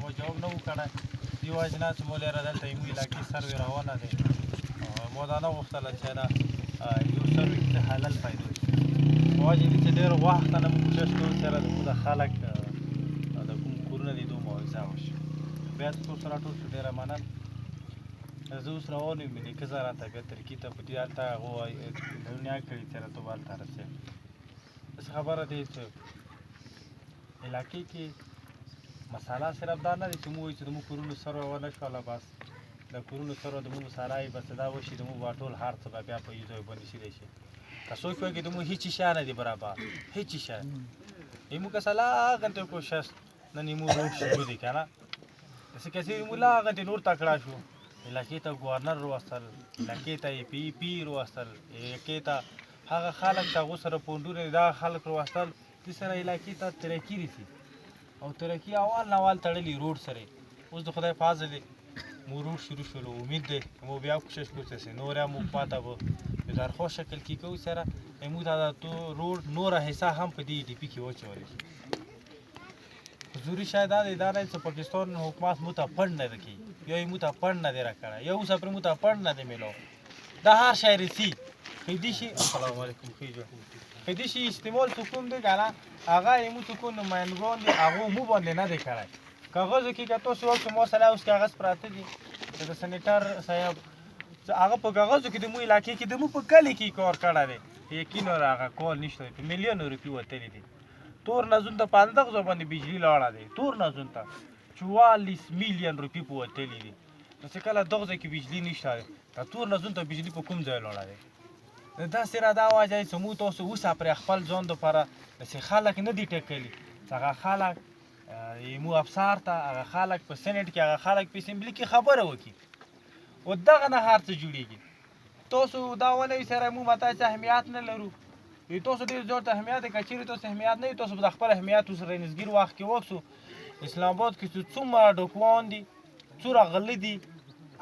مو جواب نه و کړی دې وجې نه چې مو لیره دلته زموږ علاقې سروې روانه دی مو دا نه غوښتله چې نه یو سروې کې حلال پیدا شي په وجې دې چې ډېر وخت نه موږ کوشش کوو چې د خلک د کوم کورونه دي دوی معاوضه وشي بیا څو سره ټول شو ډېره مننه زه اوس روان یم نیکه زه راته بیا ترکي ته په دې هلته هغو دنیا کړي چې راته به هلته رسېږم داسې خبره دی چې علاقې کې مساله صرف دا نه دی چې موږ وایو چې زموږ کورونو سروې ونه شوله بس د کورونو سروې زموږ ساره یې بس دا وشي زموږ به ټول هر څه به بیا په یو ځای باندې شیدی شي که څوک وایي که زموږ هیچ شی نه دی برابر هیچ شی زموږ کسه لا غنټې کوشش نن زموږ روډ شروع دی که نه داسې که چې زموږ لا غنټې نور تکړه شو علاقې ته ګورنر روستل علاقې ته پی پی روستل علاقې ته هغه خلک چې هغو سره پونډونه دي دغه خلک روستل دې سره علاقې ته ترقي رسي او ترقي اول نه اول تړلي روډ سره اوس د خدای فضل دی مو روډ شروع شولو امید دی مو بیا کوشش کوو چې نور هم موږ پاته به په درخواست شکل کې کوو سره موږ ته د روډ نوره حصه هم په دې ډي پي کې واچولی شي حضوري شاید دا دی دا نه چې پاکستان حکومت موږ ته فنډ نه راکوي یا یې موږ ته فنډ نه دی راکړی یا اوسه پرې موږ ته فنډ نه دی میلاو دا هر شی رسي خیدي شي السلام علیکم خیجو خیدي شي استعمال چې کوم دی که نه هغه یې موږ چې کوم نمایندګان دي هغو مو باندې نه دی کړی کاغذو کې که تاسو وایو چې ما سره اوس کاغذ پراته دي چې د سنیټر صاحب هغه په کاغذو کې د مو علاقې کې د مو په کلي کې کار کړی دی یقینا هغه کال نشته په میلیونو روپۍ وتلي دي تور نازون ته په اندغزو باندې بجلي لاړه دی تور نازون ته 44 میلیون روپۍ په وتلي دي نو چې کله دغه ځای کې بجلي نشته دی دا تور نازون ته بجلي په کوم ځای لاړه دی داسې را دا وجه چې موږ تاسو اوس پرې خپل ځان دپاره داسې خلک نه دي ټاکلي چې هغه خلک مو افسر ته هغه خلک په سینټ کې هغه خلک په اسمبلي کې خبره وکړي او دغه نه هر څه جوړېږي تاسو دا ونه وایئ سره موږ ماته څه اهمیت نه لرو تاسو ډېر زیات اهمیت دی که چېرې تاسو اهمیت نه وي تاسو به د خپل اهمیت ورسره نږدې وخت کې وکړو اسلام آباد کې چې څومره ډاکوان دي څومره غله دي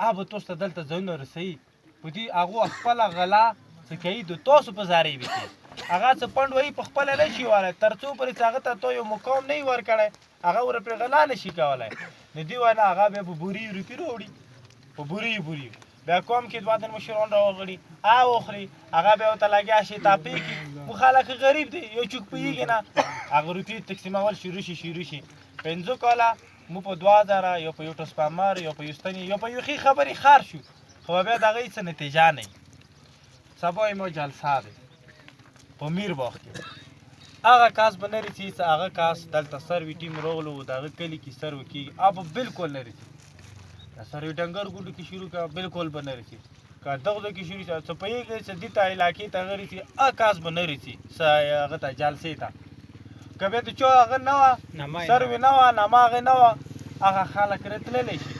هغه به تاسو ته دلته ځایونه رسوي په دې هغو خپله غله څه کوي د تاسو په ذریعې به کوي هغه څه فنډ وایي په خپله نه شي ولی تر څو پورې چې هغه ته تا یو مقام نه وي ورکړی هغه ور پرې غلا نه شي کولی نو دې وجه نه هغه بیا په بوري روپۍ راوړي په بوري بیا کوم کې دوه تن مشران راوغړي واخلي هغه بیا ورته لګیا شي تاپې کړي مو خلک غریب دی یو څوک پوهېږي نه هغه روپۍ تقسیمول شروع شي 5 کاله مو په 2000 یا په یو ټرانسفارمر یا په یو ستنې یا په یو ښې خبرې خر شو خو بیا د هغه هېڅ نتیجه نه وي سبا یې ما جلسه دی په میر باغ کې هغه کس به نه رسي چې هغه کس دلته سروي ټیم راغلو د هغه کلي کې سروي کېږي هغه به بالکل نه رسي د سروي ډنګر ګوډو کې شروع کړه بالکل به نه رسي که دغه کې شروع شي څه پوهېږي چې دې ته علاقې ته هغه رسي هغه کس به نه رسي هغه ته جلسې ته که بیا د چا هغه نه وه سروي نه وه نامه هغې نه وه هغه خلک راتللی شي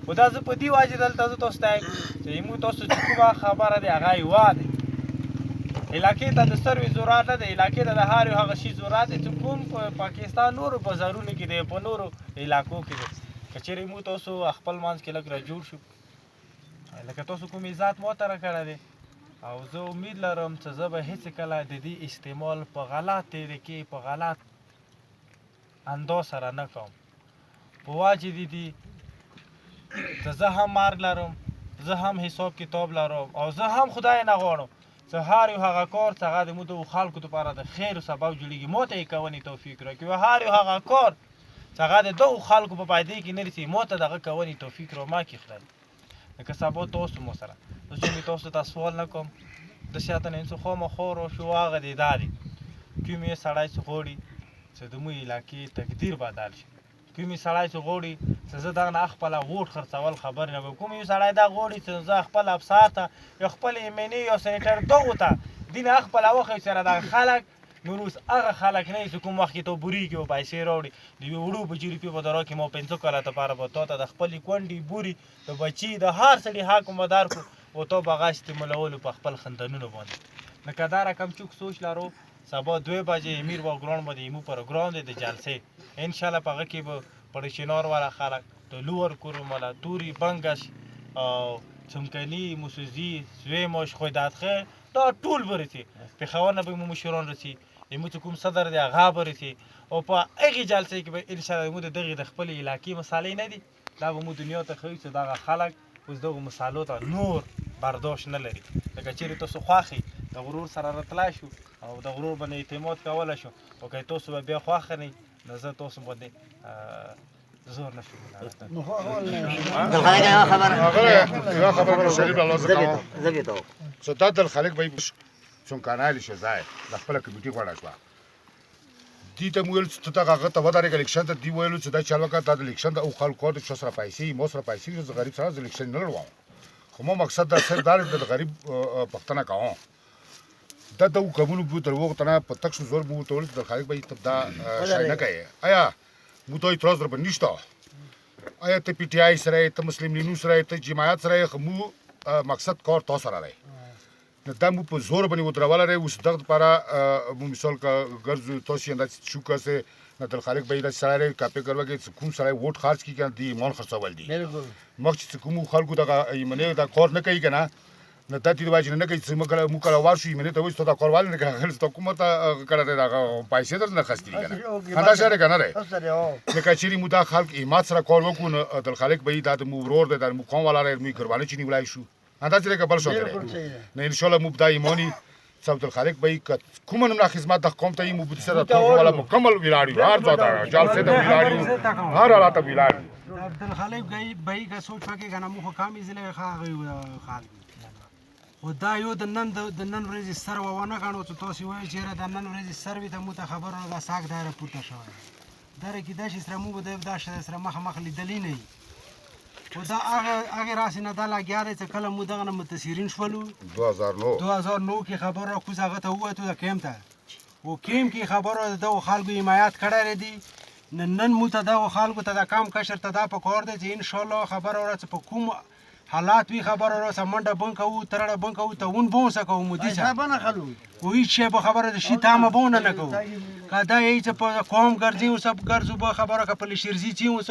خو دا زه په دې وجې دلته زه تاسو ته یم چې زموږ تاسو چې کومه خبره دی هغه یوه دی علاقې ته د سروي ضرورت نه دی علاقې ته د هر یو هغه شي ضرورت دی چې کوم په پاکستان نورو بازارونو کې دی په نورو علاقو کې دی که چېرې موږ تاسو خپل منځ کې لږ را جوړ شو لکه تاسو کوم عزت ما ته راکړی دی او زه امید لرم چې زه به هېڅ کله د دې استعمال په غلط طریقې په غلط انداز سره نه کوم په وجې د دې چې زه هم مرګ لرم زه هم حساب کتاب لرم او زه هم خدای نه غواړم چې هر یو هغه کار چې هغه د موږ د خلکو دپاره د خیر سبب جوړېږي ما ته یې کونې توفیق راکړي او هر یو هغه کار چې هغه د دغو خلکو په فایدې کې نه رسي ما ته د هغه کونې توفیق راما کړي خدای لکه سبا تاسو مو سره زه چې مې تاسو ته سوال نه کوم داسې راته نه یم چې خامخا راشو هغه دی دا دی کوم یې سړی چې غواړي چې د موږ علاقې تقدیر بدل شي کوم یې سړی چې غواړي چې زه دغه نه خپله غوټ خرڅول خبر نه کوم کوم یو سړی دا غواړي چې زه خپل افسر ته یا خپل ایمني یا سینیټر دغو ته دې نه خپله وښیو سره دغه خلک نور اوس هغه خلک نه چې کوم وخت کې ته بوري کې به پیسې راوړي د یو وړو بجې روپۍ په دره کې ما 500 کاله دپاره به تا ته د خپلې کونډې بوري د بچي د هر سړي حق به درکړو او تا به هغه استعمالولو په خپل خندانونو باندې لکه دا رقم چوک سوچ لرو سبا 2 بجې امیر باغ ګراوند باندې زموږ پروګرام دی د جلسې انشاءالله په هغه کې به پړشینار والا خلک د لور کورم والا توري بنګش او څمکني موسوزي سویمش خودادخه دا ټول به رسي پېښور نه به مو مشران رسي زموږ چې کوم صدر دی هغه برسي او په هغې جلسې کې به انشاءالله زموږ د دغې د خپلې علاقې مسالې نه دي دا به مو دنیا ته ښیو چې دغه خلک اوس دغو مسالو ته نور برداشت نه لري لکه چېرې تاسو خوښ یې د غرور سره راتلی شو او د غرور باندې اعتماد کولی شو او که تاسو به بیا خوښ نه نو زه تاسو باندې زور نشو یوه خبره شریف له لاسه کوم چې دا دلخالق به چون کانالي شزای د خپله کمیټي غوړه شوه دې ته مو ویل چې ته هغه ته ودرېږه الیکشن ته دې ویلو چې دا چل وکړه دا د الیکشن د او خلکو د چا سره پیسې ما سره پیسې زه غریب سره زه الیکشن نه لړوم خو ما مقصد دا صرف دا د غریب پښتنه کوم دا د کومونو په تر وخت نه په تک شو زور مو ته ول د خالق به ته دا شای نه کوي آیا مو ته اعتراض در باندې نشته آیا ته پی ټی آی سره ته مسلم لینو سره ته جماعت سره مو مقصد کار تاسو سره دی دا مو په زور باندې ودرول لري اوس دغه لپاره مو مثال کا ګرځو تاسو انداز شو کاسه نه د خالق به دا سره کاپی کروږي کوم سره ووټ خرج کی کنه دی ایمان خرڅول دي بالکل مخ چې کوم خلکو دغه ایمنه دا کار نه کوي کنه نه ته دې واجب نه کوي چې مو کله واشو ایمنه ته وځ ته دا کاروال نه کوي ته کومه ته کړه دا پیسې در نه خستې کنه دا شهر کنه لري د کچېری مو دا خلک ایمات سره کار وکړو د خالق به دا مو ورور د مو کوم ولا لري مو کروانه چني ولای شو انداز لري قبل شو نه ان شاء الله مبدا ایمانی صاحب الخالق به کوم نه خدمت د قوم ته مو بده سره ته ولا مکمل ویلاړي هر ځای جال څه ته ویلاړي هر حالت ویلاړي عبد الخالق به کا سوچ پکې کنه مو کامې زله خاغي خدا یو د نن ورځې سر ونه غاڼو چې تاسو وایي چې د نن ورځې سر وي ته مو ته خبره دا ساک دایره پورته شوی دره کې داسې سره مو به دا سره مخ لیدلی نه و دا هغه راسې نه دا لګیا دی چې کله مو دغه نه متاثرین شولو 2009 کې خبره کوز هغه ته ووتو د کیم ته و کیم کې خبره د دغو خلکو حمایت کړی دی نن مو ته دغو خلکو ته د کام کشر ته دا پکار دی چې انشاءالله خبره ورځ په کوم حالات وی خبر رو سمنده بنک او ترړه بنک او ته اون بون سکو مودي څه بنه خلو وی چې به خبره شي تامه بون نه کو کدا یې چې په قوم ګرځي او سب ګرځو به خبره کپل شیرزي چې اوس